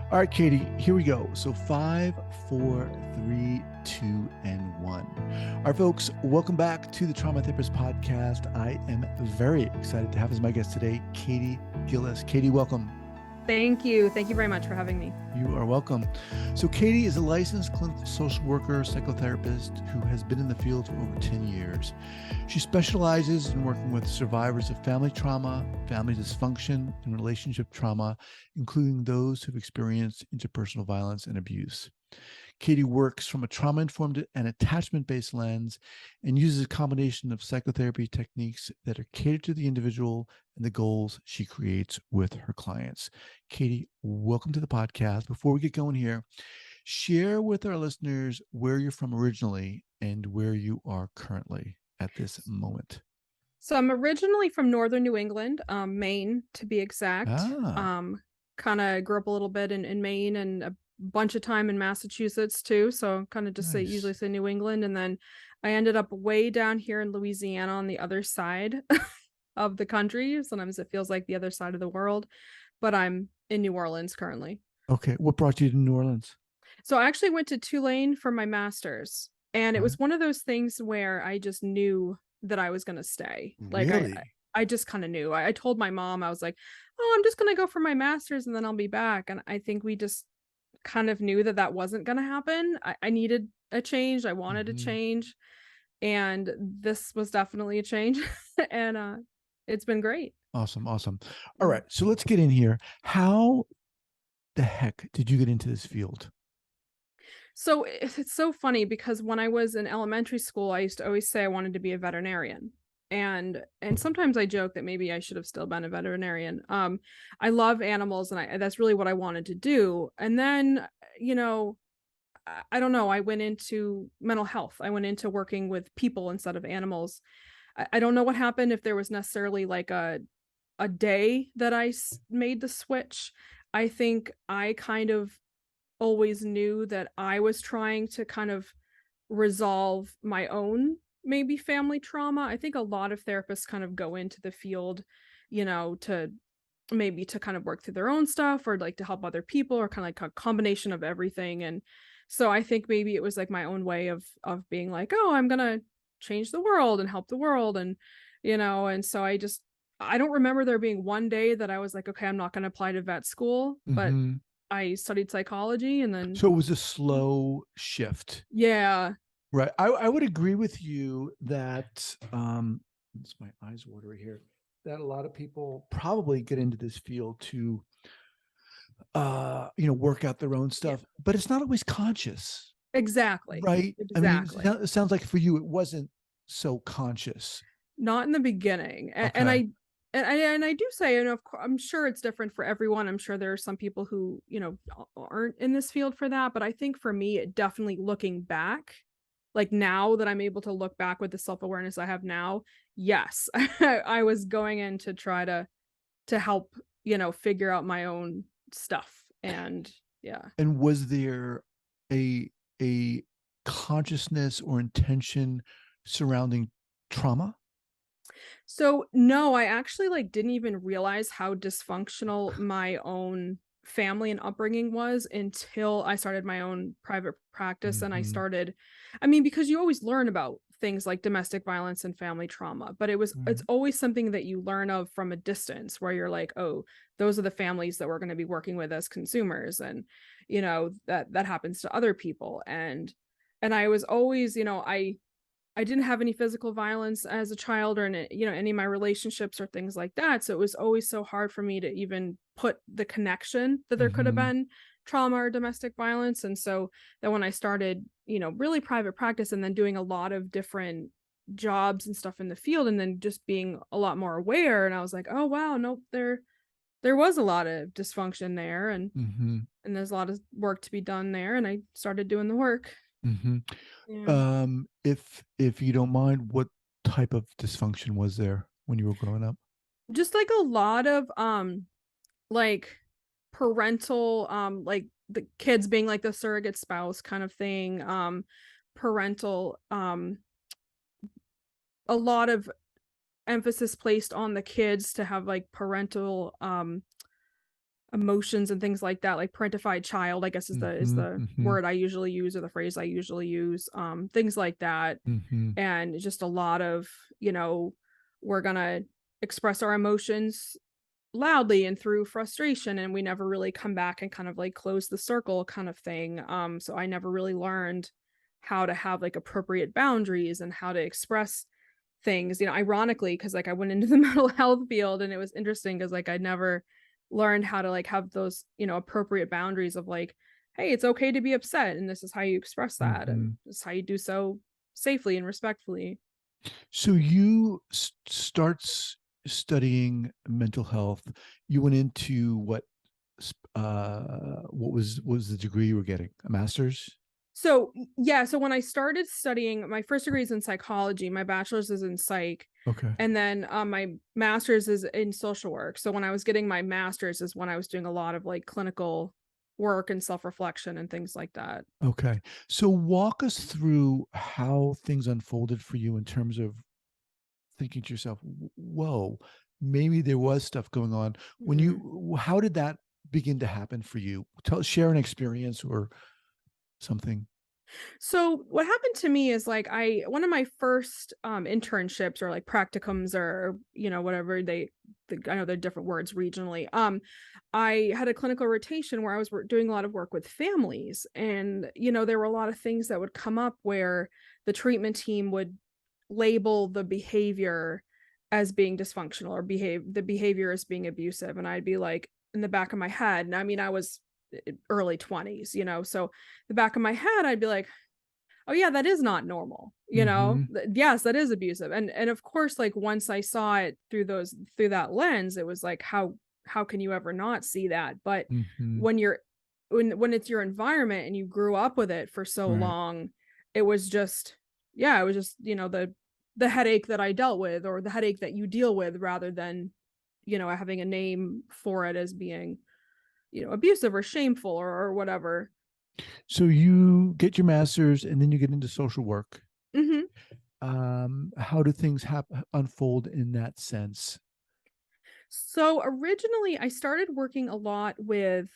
All right, Kaytee, here we go. So 5, 4, 3, 2, and 1. All right, folks, welcome back to the Trauma Therapist Podcast. I am very excited to have as my guest today, Kaytee Gillis. Kaytee, welcome. Thank you. Thank you very much for having me. You are welcome. So Kaytee is a licensed clinical social worker, psychotherapist who has been in the field for over 10 years. She specializes in working with survivors of family trauma, family dysfunction, and relationship trauma, including those who've experienced interpersonal violence and abuse. Kaytee works from a trauma-informed and attachment-based lens and uses a combination of psychotherapy techniques that are catered to the individual and the goals she creates with her clients. Kaytee, welcome to the podcast. Before we get going here, share with our listeners where you're from originally and where you are currently at this moment. So I'm originally from northern New England, Maine to be exact. Kind of grew up a little bit in Maine and a bunch of time in Massachusetts too. So kind of just usually say New England. And then I ended up way down here in Louisiana on the other side of the country. Sometimes it feels like the other side of the world, but I'm in New Orleans currently. Okay. What brought you to New Orleans? So I actually went to Tulane for my master's, and it was one of those things where I just knew that I was going to stay. Really? Like I just kind of knew. I told my mom, I was like, oh, I'm just going to go for my master's and then I'll be back. And I think we just kind of knew that wasn't going to happen. I needed a change. I wanted a change. And this was definitely a change. And it's been great. Awesome. All right. So let's get in here. How the heck did you get into this field? So it's so funny because when I was in elementary school, I used to always say I wanted to be a veterinarian. And sometimes I joke that maybe I should have still been a veterinarian. I love animals and that's really what I wanted to do. And then, I don't know, I went into mental health. I went into working with people instead of animals. I don't know what happened, if there was necessarily like a day that I made the switch. I think I kind of always knew that I was trying to kind of resolve my own maybe family trauma. I think a lot of therapists kind of go into the field, to maybe to kind of work through their own stuff or like to help other people or kind of like a combination of everything. And so I think maybe it was like my own way of being like, oh, I'm going to change the world and help the world. And, and so I don't remember there being one day that I was like, okay, I'm not going to apply to vet school, but I studied psychology and then. So it was a slow shift. Yeah. Right. I would agree with you that, it's my eyes watery here, that a lot of people probably get into this field to, work out their own stuff, but it's not always conscious. Exactly. Right. Exactly. I mean, it sounds like for you, it wasn't so conscious. Not in the beginning. Okay. And I do say, I'm sure it's different for everyone. I'm sure there are some people who, aren't in this field for that. But I think for me, it definitely looking back, like now that I'm able to look back with the self-awareness I have now, yes, I was going in to try to help, figure out my own stuff. And yeah. And was there a consciousness or intention surrounding trauma? So no, I actually didn't even realize how dysfunctional my own family and upbringing was until I started my own private practice. And I started, because you always learn about things like domestic violence and family trauma, but it's always something that you learn of from a distance where you're like, oh, those are the families that we're going to be working with as consumers. And, that happens to other people. And I was always, I didn't have any physical violence as a child or in, any of my relationships or things like that. So it was always so hard for me to even put the connection that there could have been trauma or domestic violence. And so then when I started, really private practice and then doing a lot of different jobs and stuff in the field and then just being a lot more aware, and I was like, oh, wow, nope, there was a lot of dysfunction there. And there's a lot of work to be done there. And I started doing the work. Yeah. If you don't mind, what type of dysfunction was there when you were growing up? Just like a lot of like parental like the kids being like the surrogate spouse kind of thing, parental a lot of emphasis placed on the kids to have like parental emotions and things like that, like parentified child, I guess is Mhm, the mhm, word I usually use or the phrase I usually use, things like that. mhm, And just a lot of, you know, we're gonna express our emotions loudly and through frustration, and we never really come back and kind of like close the circle kind of thing. So I never really learned how to have like appropriate boundaries and how to express things, ironically, because like I went into the mental health field, and it was interesting because like I never learned how to like have those, appropriate boundaries of like, hey, it's okay to be upset, and this is how you express that, and mhm. this is how you do so safely and respectfully. So you studying mental health. You went into what was the degree you were getting? A master's? So, yeah, so when I started studying, my first degree is in psychology, my bachelor's is in psych, Okay. and then, my master's is in social work. So when I was getting my master's is when I was doing a lot of, like, clinical work and self-reflection and things like that. Okay. So walk us through how things unfolded for you in terms of thinking to yourself, Whoa, maybe there was stuff going on." Mhm. How did that begin to happen for you? Share an experience or something. So what happened to me is like I one of my first internships or like practicums or whatever I know they're different words regionally. I had a clinical rotation where I was doing a lot of work with families, and there were a lot of things that would come up where the treatment team would label the behavior as being dysfunctional or the behavior as being abusive, and I'd be like in the back of my head, and I mean I was early 20s, so the back of my head I'd be like, oh yeah, that is not normal, Mhm. yes, that is abusive. And of course, like once I saw it through that lens, it was like, how can you ever not see that? But Mhm. when you're when it's your environment and you grew up with it for so Right. long, it was just, yeah, it was just, the headache that I dealt with, or the headache that you deal with, rather than having a name for it as being abusive or shameful, or whatever. So you get your master's and then you get into social work. Mhm. How do things unfold in that sense? So originally I started working a lot with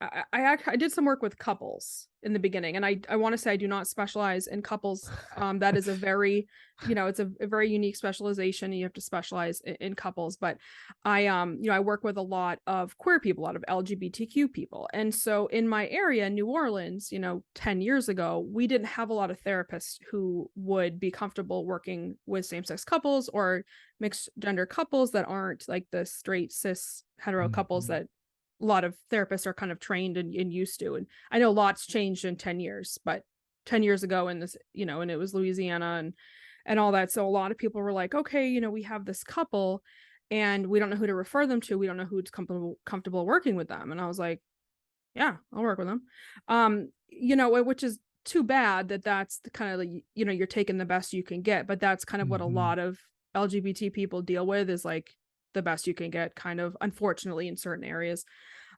I did some work with couples in the beginning, and I want to say I do not specialize in couples. That is a very, it's a very unique specialization. You have to specialize in couples, but I work with a lot of queer people, a lot of LGBTQ people. And so in my area, New Orleans, 10 years ago, we didn't have a lot of therapists who would be comfortable working with same-sex couples or mixed gender couples that aren't like the straight cis hetero couples Mhm. that a lot of therapists are kind of trained and used to. And I know lots changed in 10 years, but 10 years ago in this, and it was Louisiana and all that. So a lot of people were like, okay, we have this couple and we don't know who to refer them to. We don't know who's comfortable working with them. And I was like, yeah, I'll work with them. Which is too bad that that's the kind of like, you're taking the best you can get, but that's kind of what a Mhm. lot of LGBT people deal with, is like the best you can get, kind of, unfortunately, in certain areas.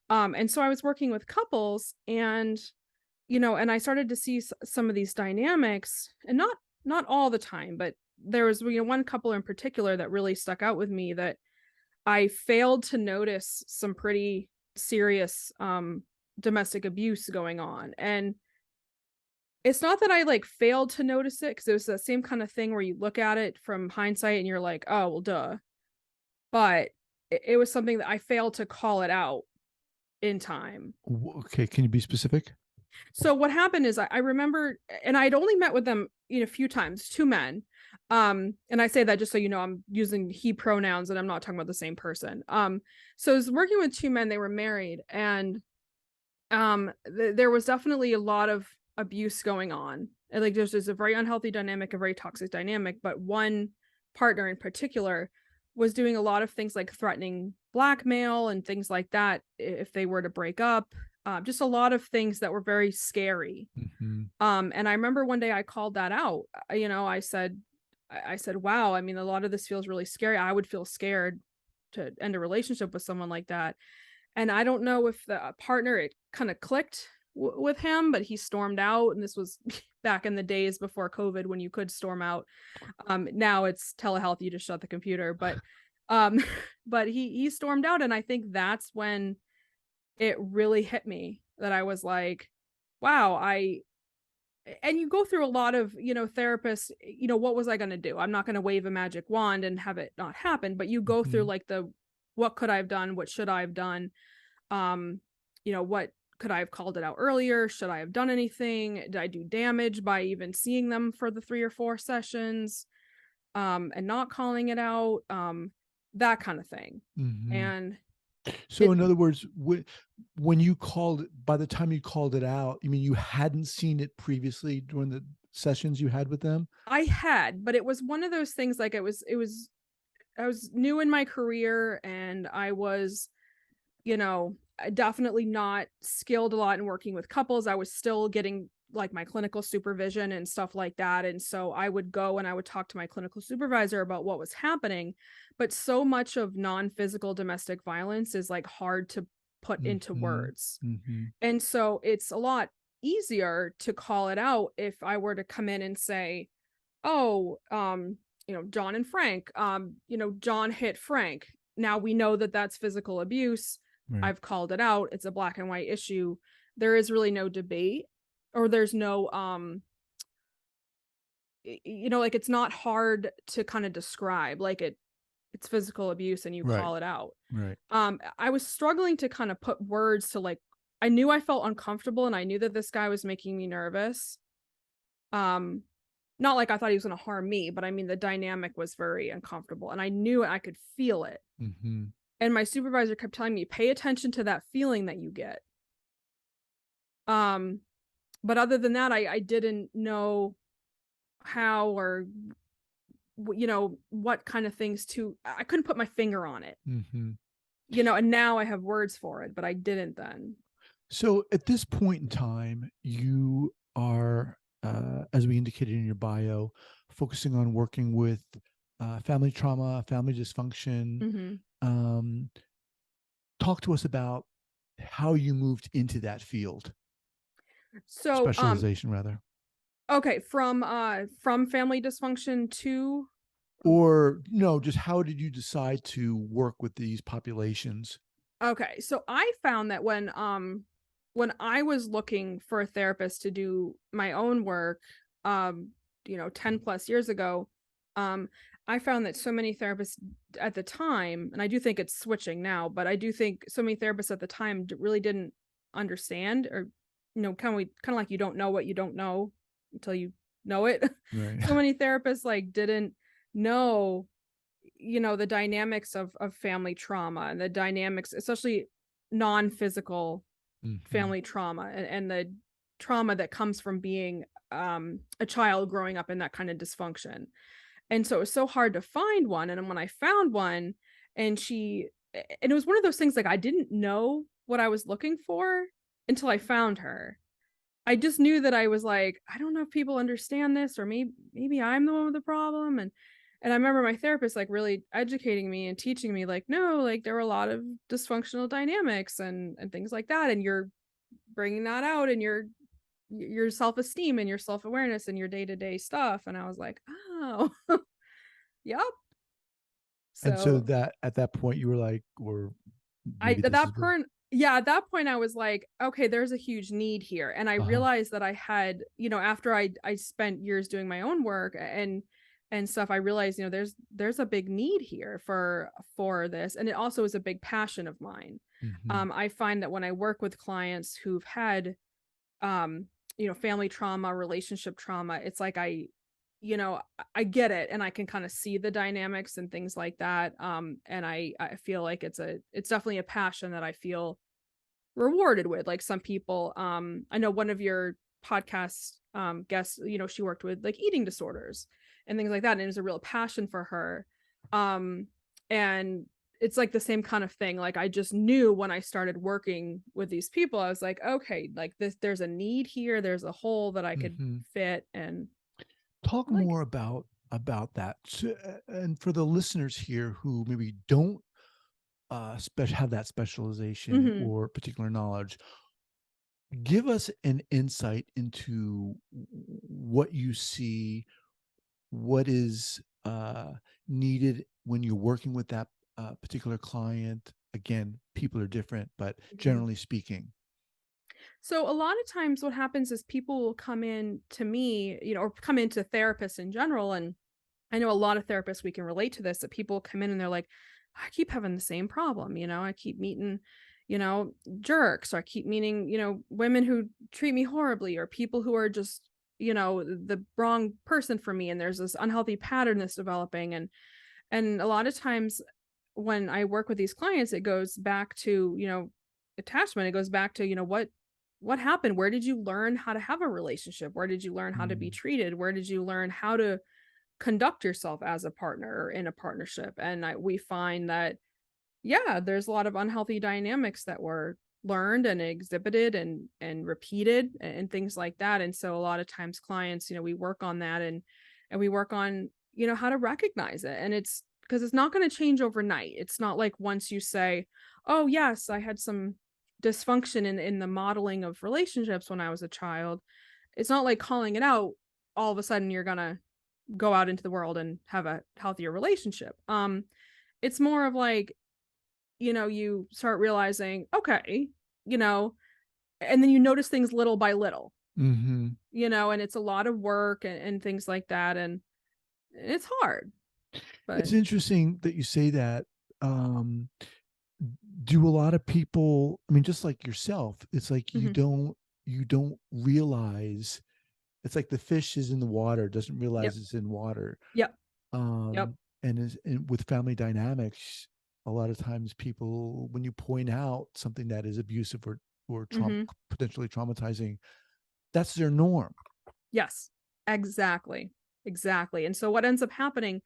And so I was working with couples, and and I started to see some of these dynamics, and not all the time, but there was one couple in particular that really stuck out with me, that I failed to notice some pretty serious domestic abuse going on. And it's not that I like failed to notice it, because it was the same kind of thing where you look at it from hindsight and you're like, oh well, duh. But it was something that I failed to call it out in time. Okay, can you be specific? So what happened is I remember, and I'd only met with them, a few times, two men. And I say that just so you know, I'm using he pronouns and I'm not talking about the same person. So I was working with two men, they were married, and there was definitely a lot of abuse going on. And like there's a very unhealthy dynamic, a very toxic dynamic, but one partner in particular was doing a lot of things like threatening blackmail and things like that if they were to break up. Just a lot of things that were very scary. Mhm. And I remember one day I called that out. I said, wow, I mean, a lot of this feels really scary. I would feel scared to end a relationship with someone like that. And I don't know if the partner, it kind of clicked with him, but he stormed out. And this was back in the days before COVID when you could storm out. Now it's telehealth, you just shut the computer. But Um, but he stormed out, and I think that's when it really hit me that I was like, "Wow, I." And you go through a lot of, therapists, what was I gonna do? I'm not gonna wave a magic wand and have it not happen, but you go through Mhm. like the what could I have done? What should I have done? Um, what could I have called it out earlier? Should I have done anything? Did I do damage by even seeing them for the 3 or 4 sessions, and not calling it out? That kind of thing. Mhm. And So it in other words, when you called it, by the time you called it out, you mean you hadn't seen it previously during the sessions you had with them? I had, but it was one of those things like it was I was new in my career and I was, definitely not skilled a lot in working with couples. I was still getting like my clinical supervision and stuff like that. And so I would go and I would talk to my clinical supervisor about what was happening. But so much of non physical domestic violence is like hard to put into Mhm. words. Mhm. And so it's a lot easier to call it out if I were to come in and say, "Oh, John and Frank, John hit Frank. Now we know that that's physical abuse. Right. I've called it out. It's a black and white issue. There is really no debate or there's no like it's not hard to kind of describe like it's physical abuse and you Right. call it out. Right. I was struggling to kind of put words to like I knew I felt uncomfortable and I knew that this guy was making me nervous. Um Not like I thought he was gonna harm me, but I mean, the dynamic was very uncomfortable, and I knew it, I could feel it. Mhm. And my supervisor kept telling me, "Pay attention to that feeling that you get." Um, but other than that, I didn't know how or what kind of things to I couldn't put my finger on it, Mhm. and now I have words for it, but I didn't then. So at this point in time, you are, as we indicated in your bio, focusing on working with family trauma, family dysfunction. Mhm. Um, Talk to us about how you moved into that field, So, specialization rather, okay, from family dysfunction to or no, just how did you decide to work with these populations? okay, so I found that when I was looking for a therapist to do my own work, 10 plus years ago, um, I found that so many therapists at the time, and I do think it's switching now, but I do think so many therapists at the time really didn't understand or, kind of like you don't know what you don't know until you know it. Right. So many therapists like didn't know the dynamics of family trauma and the dynamics, especially non-physical Hmm. family trauma and the trauma that comes from being a child growing up in that kind of dysfunction. And so it was so hard to find one. And then when I found one, and and it was one of those things like I didn't know what I was looking for until I found her. I just knew that I was like, I don't know if people understand this or maybe I'm the one with the problem. And I remember my therapist like really educating me and teaching me like, no, like there were a lot of dysfunctional dynamics and things like that. And you're bringing that out in your self-esteem and your self-awareness and your day-to-day stuff. And I was like, oh, yep. And so So that at that point you were like, or I maybe at this that is the point yeah, at that point I was like, okay, there's a huge need here. And I uh-huh. realized that I had, after I spent years doing my own work and stuff, I realized, there's a big need here for this. And it also is a big passion of mine. Hmm. I find that when I work with clients who've had um, family trauma, relationship trauma, it's like I get it and I can kind of see the dynamics and things like that. And I feel like it's definitely a passion that I feel rewarded with. Like some people, I know one of your podcast guests, she worked with like eating disorders and things like that. And it was a real passion for her. Um, and it's like the same kind of thing. Like I just knew when I started working with these people, I was like, okay, like there's a need here, there's a hole that I could Hmm. fit and Talk I like more about that. So, and for the listeners here who maybe don't have that it. specialization Mhm. or particular knowledge, give us an insight into what you see, what is needed when you're working with that particular client? Again, people are different, but Mhm. generally speaking. So a lot of times what happens is people will come in to me, or come into therapists in general. And I know a lot of therapists, we can relate to this, that people come in and they're like, I keep having the same problem. I keep meeting, you know, jerks, or I keep meeting, women who treat me horribly, or people who are just, the wrong person for me. And there's this unhealthy pattern that's developing. And a lot of times when I work with these clients, it goes back to, attachment. It goes back to, what happened? Where did you learn how to have a relationship? Where did you learn how to be Mm, treated? Where did you learn how to conduct yourself as a partner or in a partnership? And we find that, yeah, there's a lot of unhealthy dynamics that were learned and exhibited and repeated and things like that. And so a lot of times clients, we work on that, and we work on, how to recognize it. And it's because it's not going to change overnight. It's not like once you say, oh yes, I had some dysfunction in the modeling of relationships when I was a child. It's not like calling it out, all of a sudden you're gonna go out into the world and have a healthier relationship. It's more of like, you start realizing, okay, you know, and then you notice things little by little, mhm. and it's a lot of work and things like that. And it's hard, but It's interesting that you say that. Um, do a lot of people, I mean, just like yourself, it's like mhm. you don't realize, it's like the fish is in the water, doesn't Yep. realize it's in water. Yep. Yep. Um, and with family dynamics, a lot of times people, when you point out something that is abusive or Mhm. potentially traumatizing, that's their norm. Yes, exactly. Exactly. And so what ends up happening,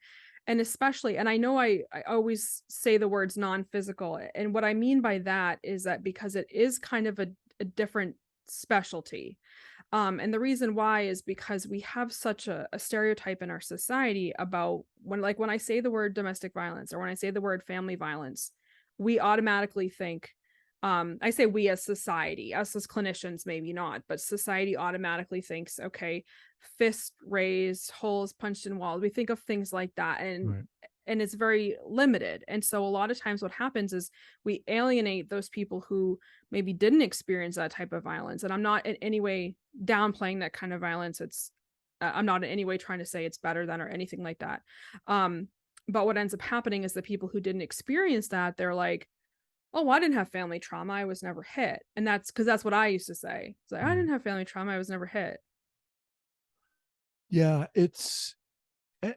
and especially, and I know I always say the words non-physical, and what I mean by that is that because it is kind of a different specialty. And the reason why is because we have such a stereotype in our society about when I say the word domestic violence, or when I say the word family violence, we automatically think, I say we as society, us as clinicians, maybe not, but society automatically thinks, okay, fist raised, holes punched in walls. We think of things like that. And Right. it's very limited. And so a lot of times what happens is we alienate those people who maybe didn't experience that type of violence. And I'm not in any way downplaying that kind of violence. I'm not in any way trying to say it's better than or anything like that. Um, but what ends up happening is the people who didn't experience that, they're like, oh, I didn't have family trauma. I was never hit. And that's because that's what I used to say. It's like, I Right. didn't have family trauma. I was never hit. Yeah,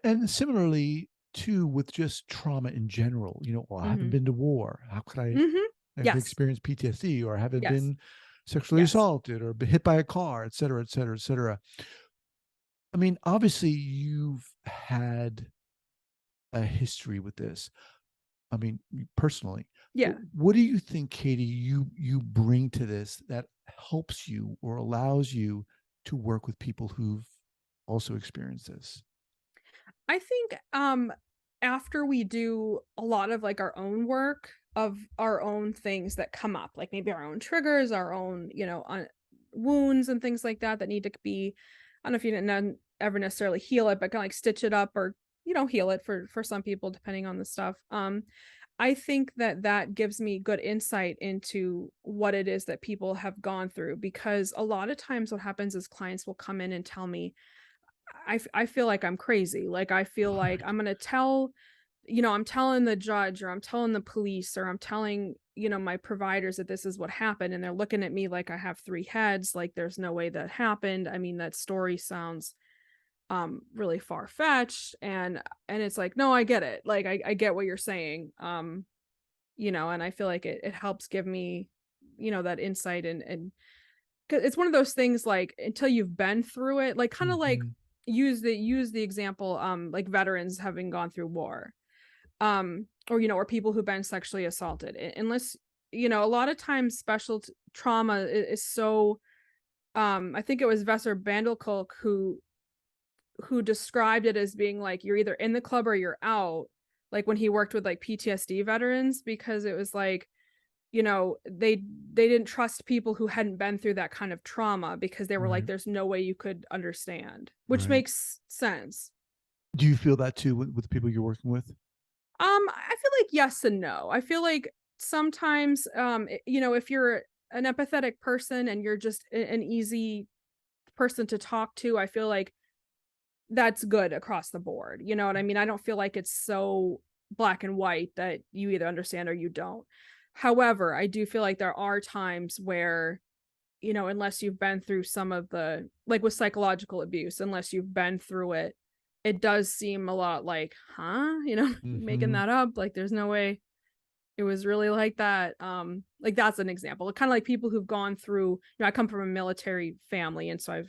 and similarly too with just trauma in general. Well, I haven't Hmm. been to war. How could I Hmm. have Yes. experienced PTSD, or I haven't Yes. been sexually Yes. assaulted or been hit by a car, et cetera, et cetera, et cetera. I mean, obviously you've had a history with this. I mean, personally, but Yeah. what do you think, Kaytee, you bring to this that helps you or allows you to work with people who've also experienced this? I think after we do a lot of like our own work of our own things that come up, like maybe our own triggers, our own, wounds and things like that that need to be, I don't know if you didn't ever necessarily heal it, but kind of like stitch it up, or heal it for some people depending on the stuff. I think that that gives me good insight into what it is that people have gone through, because a lot of times what happens is clients will come in and tell me, I feel like I'm crazy. Like, I feel like Right. I'm gonna tell, I'm telling the judge, or I'm telling the police, or I'm telling, my providers that this is what happened. And they're looking at me like I have three heads. Like, there's no way that happened. I mean, that story sounds really far fetched. And it's like, no, I get it. Like, I get what you're saying. And I feel like it helps give me, that insight. And 'cause it's one of those things, like, until you've been through it, like, kinda like Mhm. use the example, like veterans having gone through war, or, or people who've been sexually assaulted. Unless, a lot of times special trauma is so, I think it was Vesser Bandelkolk who described it as being like you're either in the club or you're out, like when he worked with like PTSD veterans, because it was like, they didn't trust people who hadn't been through that kind of trauma, because they were like, Right. there's no way you could understand, which Right. makes sense. Do you feel that too with the people you're working with? I feel like yes and no. I feel like sometimes, if you're an empathetic person and you're just an easy person to talk to, I feel like that's good across the board. You know what I mean? I don't feel like it's so black and white that you either understand or you don't. However, I do feel like there are times where, unless you've been through some of the, like with psychological abuse, unless you've been through it, it does seem a lot like, huh? Making Hmm. that up. Like there's no way it was really like that. Like that's an example. Kind of like people who've gone through, I come from a military family, and so I've,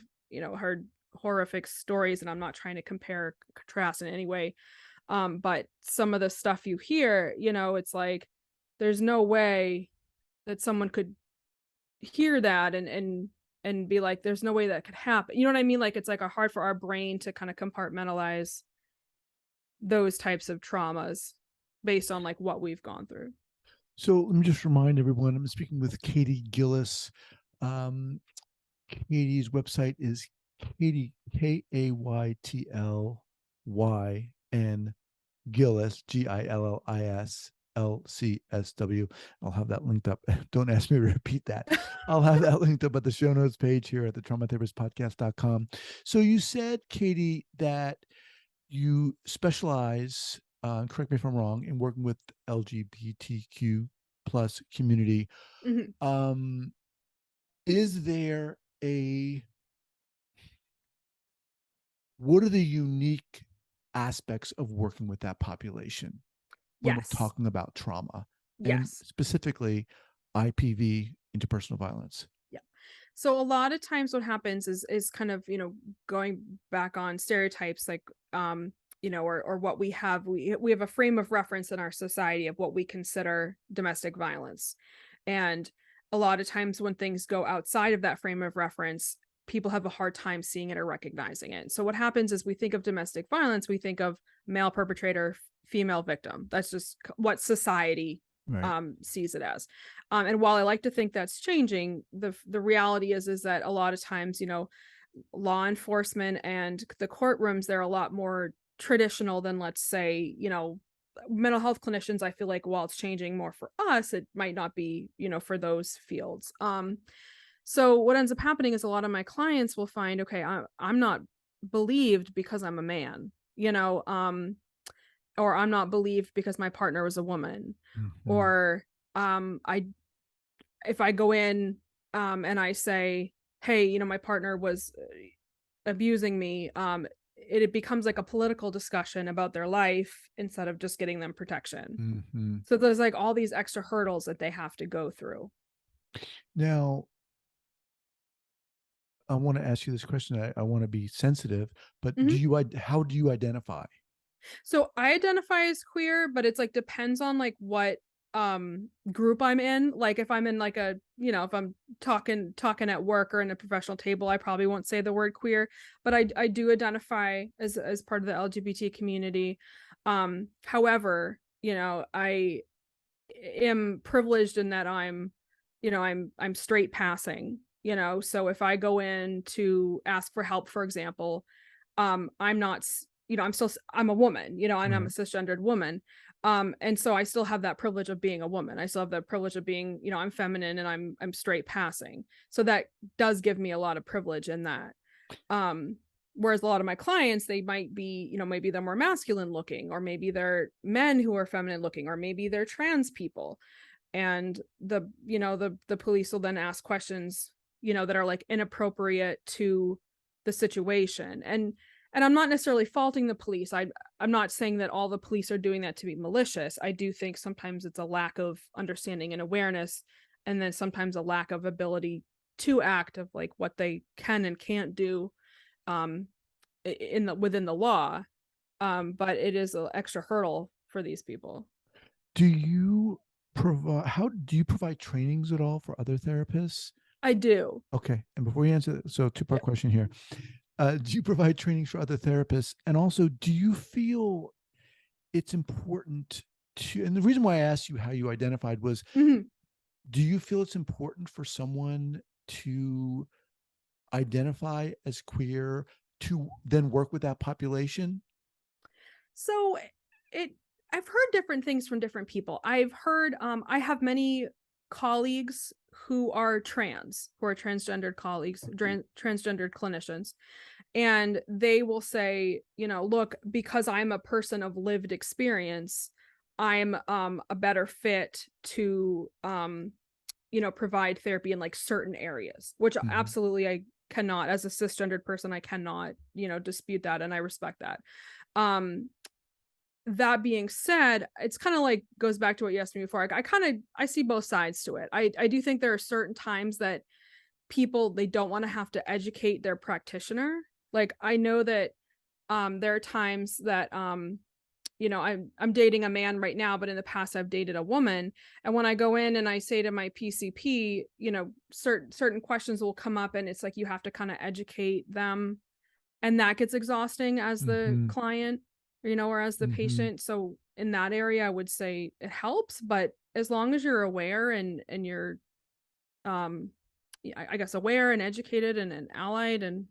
heard horrific stories, and I'm not trying to compare contrast in any way. But some of the stuff you hear, it's like there's no way that someone could hear that and be like, there's no way that could happen. You know what I mean? Like it's like hard for our brain to kind of compartmentalize those types of traumas based on like what we've gone through. So let me just remind everyone, I'm speaking with Kaytee Gillis. Um, Kaytee's website is Kaytee, Kaytyn Gillis, GILLISLCSW. I'll have that linked up. Don't ask me to repeat that. I'll have that linked up at the show notes page here at the traumatherapistpodcast.com. So you said, Kaytee, that you specialize, correct me if I'm wrong, in working with LGBTQ plus community. Mhm. Um, is there a what are the unique aspects of working with that population when we're Yes. talking about trauma and Yes. specifically IPV, interpersonal violence? Yeah. So a lot of times what happens is kind of, going back on stereotypes like or what we have a frame of reference in our society of what we consider domestic violence. And a lot of times when things go outside of that frame of reference, people have a hard time seeing it or recognizing it. So what happens is we think of domestic violence, we think of male perpetrator, female victim. That's just what society Right. sees it as. And while I like to think that's changing, the reality is that a lot of times, law enforcement and the courtrooms, they're a lot more traditional than, let's say, mental health clinicians. I feel like while it's changing more for us, it might not be, for those fields. So what ends up happening is a lot of my clients will find, okay, I'm not believed because I'm a man, or I'm not believed because my partner was a woman, Mm-hmm. or I if I go in and I say, hey, my partner was abusing me, it becomes like a political discussion about their life instead of just getting them protection. Mm-hmm. So there's like all these extra hurdles that they have to go through. Now, I want to ask you this question. I want to be sensitive, but Mhm. how do you identify? So I identify as queer, but it's like depends on like what group I'm in. Like if I'm in like a, if I'm talking at work or in a professional table, I probably won't say the word queer, but I do identify as part of the LGBT community. However, I am privileged in that I'm straight passing, so if I go in to ask for help, for example, I'm not, I'm a woman, and I'm a Right. cisgendered woman. And so I still have that privilege of being a woman. I still have the privilege of being, I'm feminine and I'm straight passing. So that does give me a lot of privilege in that. Um, Whereas a lot of my clients, they might be, maybe they're more masculine looking, or maybe they're men who are feminine looking, or maybe they're trans people. And the police will then ask questions, that are like inappropriate to the situation. And I'm not necessarily faulting the police. I'm not saying that all the police are doing that to be malicious. I do think sometimes it's a lack of understanding and awareness, and then sometimes a lack of ability to act of like what they can and can't do um within the law. But it is an extra hurdle for these people. Do you how do you provide trainings at all for other therapists? I do. Okay. And before you answer, so two-part question here. Do you provide trainings for other therapists? And also, do you feel it's important to, and the reason why I asked you how you identified was, Mhm. do you feel it's important for someone to identify as queer to then work with that population? So it I've heard different things from different people. I've heard, I have many colleagues who are transgendered colleagues, transgendered clinicians, and they will say, look, because I'm a person of lived experience, I'm a better fit to provide therapy in like certain areas, which Mhm. absolutely I cannot, as a cisgendered person, I cannot, dispute that, and I respect that. Um, that being said, it's kind of like goes back to what you asked me before. I see both sides to it. I do think there are certain times that people, they don't want to have to educate their practitioner. Like I know that there are times that I'm dating a man right now, but in the past I've dated a woman. And when I go in and I say to my PCP, certain questions will come up, and it's like you have to kind of educate them, and that gets exhausting as the Mhm. client, or as the Mhm. patient. So in that area, I would say it helps, but as long as you're aware and you're um yeah, I guess aware and educated and allied, and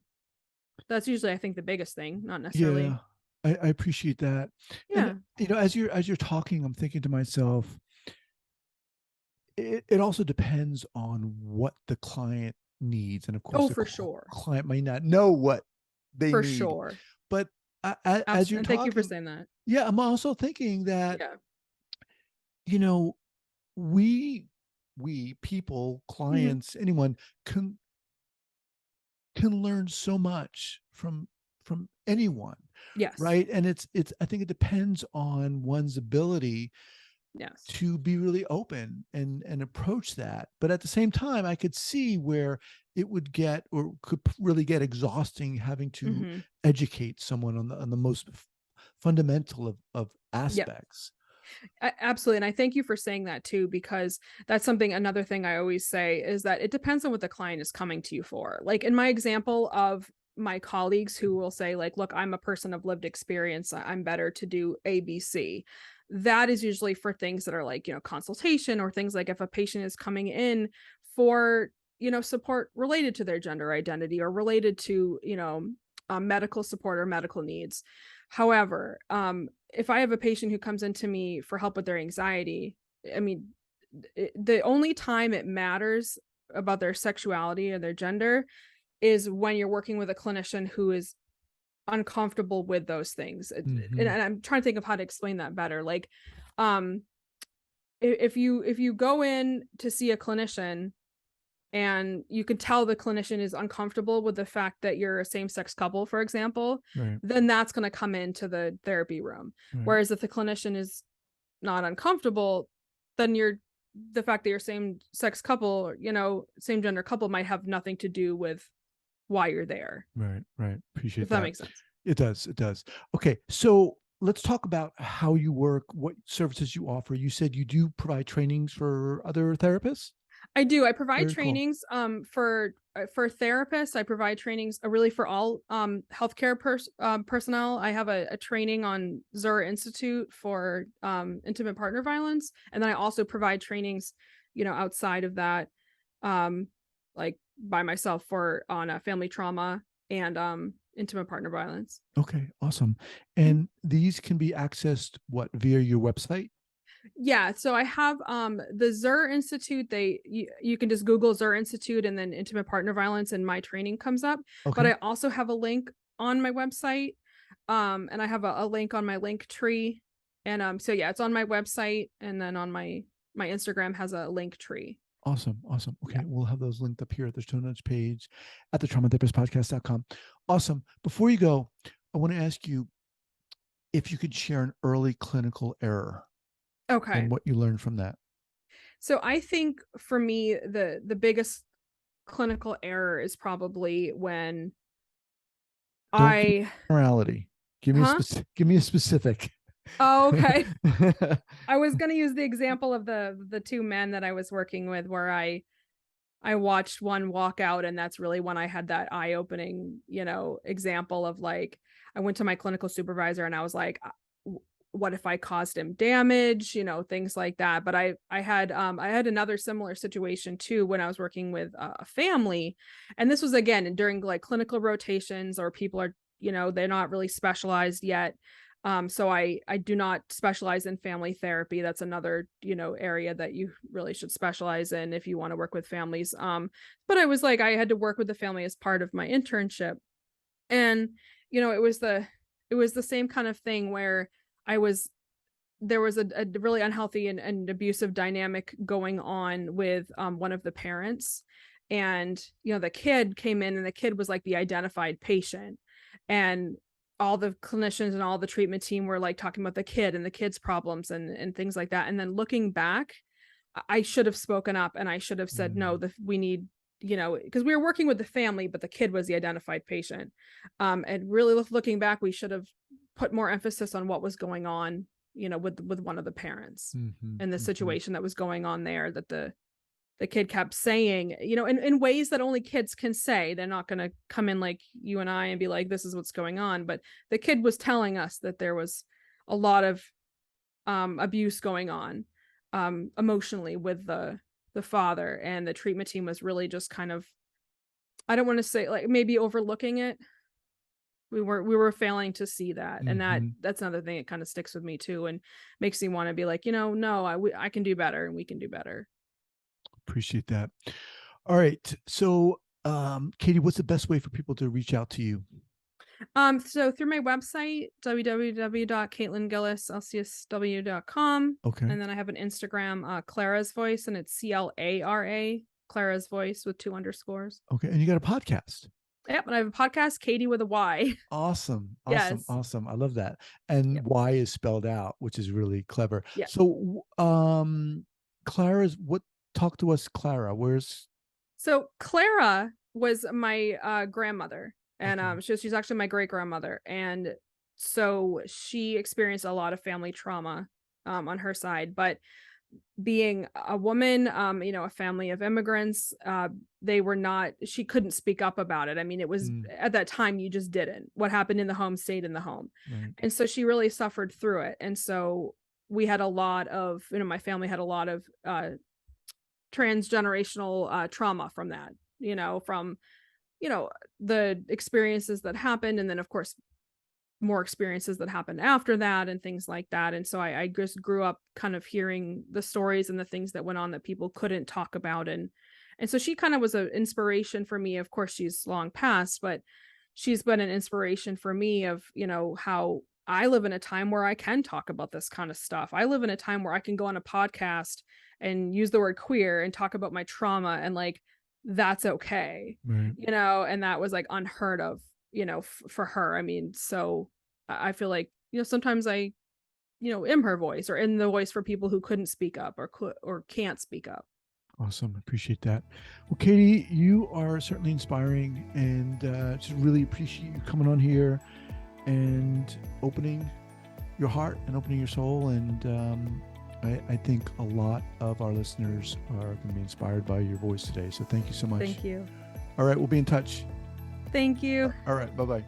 that's usually I think the biggest thing, not necessarily. Yeah, I appreciate that. And Yeah. as you're talking, I'm thinking to myself, it also depends on what the client needs, and of course, Oh, the for sure. client may not know what they For need. sure. But as Absolutely. you're And thank you for talking, saying that. yeah, I'm also thinking that Yeah. you know we we people, Mhm. clients, anyone can learn so much from anyone, Yes. right? And it's I think it depends on one's ability Yes. to be really open and approach that. But at the same time, I could see where it would get, or could really get, exhausting having to Mhm. educate someone on the most fundamental of Yeah. aspects. Absolutely. And I thank you for saying that too, because that's something, another thing I always say is that it depends on what the client is coming to you for. Like in my example of my colleagues who will say, like, look, I'm a person of lived experience. I'm better to do ABC. That is usually for things that are like, consultation, or things like if a patient is coming in for, support related to their gender identity, or related to, medical support or medical needs. However, if I have a patient who comes into me for help with their anxiety, I mean, the only time it matters about their sexuality or their gender is when you're working with a clinician who is uncomfortable with those things. And Hmm. I'm trying to think of how to explain that better. Like, um, if you go in to see a clinician and you can tell the clinician is uncomfortable with the fact that you're a same-sex couple, for example, Right, then that's going to come into the therapy room. right, Whereas if the clinician is not uncomfortable, then the fact that you're same-sex couple, same gender couple, might have nothing to do with why you're there. right. If Appreciate that that. makes sense. It does. It does. Okay, so let's talk about how you work, what services you offer. You said you do provide trainings for other therapists. I do. I provide Very cool. trainings for therapists. I provide trainings really for all healthcare personnel. I have a training on Zur Institute for intimate partner violence, and then I also provide trainings, outside of that, um, like by myself for on family trauma and intimate partner violence. Okay, awesome. Mhm. And these can be accessed what, via your website? Yeah, so I have the Zur Institute. You can just Google Zur Institute and then intimate partner violence, and my training comes up. But Okay. I also have a link on my website. And I have a link on my link tree. And so yeah, it's on my website, and then on my Instagram has a link tree. Awesome. Awesome. Yeah. Okay. We'll have those linked up here at the show notes page at the traumatherapistpodcast.com. Awesome. Before you go, I want to ask you if you could share an early clinical error Okay. and what you learned from that. So I think for me the biggest clinical error is probably when Don't give me I morality. huh? Give me a specific. Oh, okay. I was gonna use the example of the two men that I was working with, where I watched one walk out, and that's really when I had that eye-opening, example of like I went to my clinical supervisor and I was like, what if I caused him damage, things like that. But I had another similar situation too when I was working with a family, and this was again during like clinical rotations, or people are, they're not really specialized yet. So I do not specialize in family therapy. That's another, area that you really should specialize in if you want to work with families. But I was like, I had to work with the family as part of my internship. And, it was the same kind of thing where I was there was a really unhealthy and abusive dynamic going on with one of the parents. And, the kid came in and the kid was like the identified patient. And all the clinicians and all the treatment team were like talking about the kid and the kid's problems and things like that. And then looking back, I should have spoken up and I should have said, no, we need, because we were working with the family, but the kid was the identified patient. And really looking back, we should have put more emphasis on what was going on, with one of the parents and the situation that was going on there, that the kid kept saying, in ways that only kids can say. They're not going to come in like you and I and be like, this is what's going on. But the kid was telling us that there was a lot of abuse going on emotionally with the father, and the treatment team was really just kind of, I don't want to say like maybe overlooking it. We were failing to see that. And that's another thing that kind of sticks with me too, and makes me want to be like, no, I can do better and we can do better. Appreciate that. All right. So, Kaytee, what's the best way for people to reach out to you? So through my website, www.caitlingillislcsw.com. Okay. And then I have an Instagram, Clara's Voice, and it's CLARA, Clara's Voice with 2 underscores. Okay. And you got a podcast. Yep. And I have a podcast, Kaytee with a Y. Awesome. Yes. Awesome. I love that. And Yep. Y is spelled out, which is really clever. Yeah. So, talk to us, Clara. So Clara was my grandmother, and Okay. she's actually my great grandmother, and so she experienced a lot of family trauma on her side. But being a woman, a family of immigrants, she couldn't speak up about it. I mean, it was at that time, you just didn't. What happened in the home stayed in the home. Right. And so she really suffered through it. And so we had a lot of, my family had a lot of transgenerational trauma from that, from, the experiences that happened. And then of course, more experiences that happened after that and things like that. And so I just grew up kind of hearing the stories and the things that went on that people couldn't talk about. And so she kind of was an inspiration for me. Of course, she's long past, but she's been an inspiration for me of, how I live in a time where I can talk about this kind of stuff. I live in a time where I can go on a podcast and use the word queer and talk about my trauma, and like, that's okay. Right. And that was like unheard of, for her. I mean, so I feel like, sometimes I, am her voice, or in the voice for people who couldn't speak up or can't speak up. Awesome. Appreciate that. Well, Kaytee, you are certainly inspiring, and just really appreciate you coming on here and opening your heart and opening your soul. And I think a lot of our listeners are going to be inspired by your voice today. So thank you so much. Thank you. All right. We'll be in touch. Thank you. All right. Bye-bye.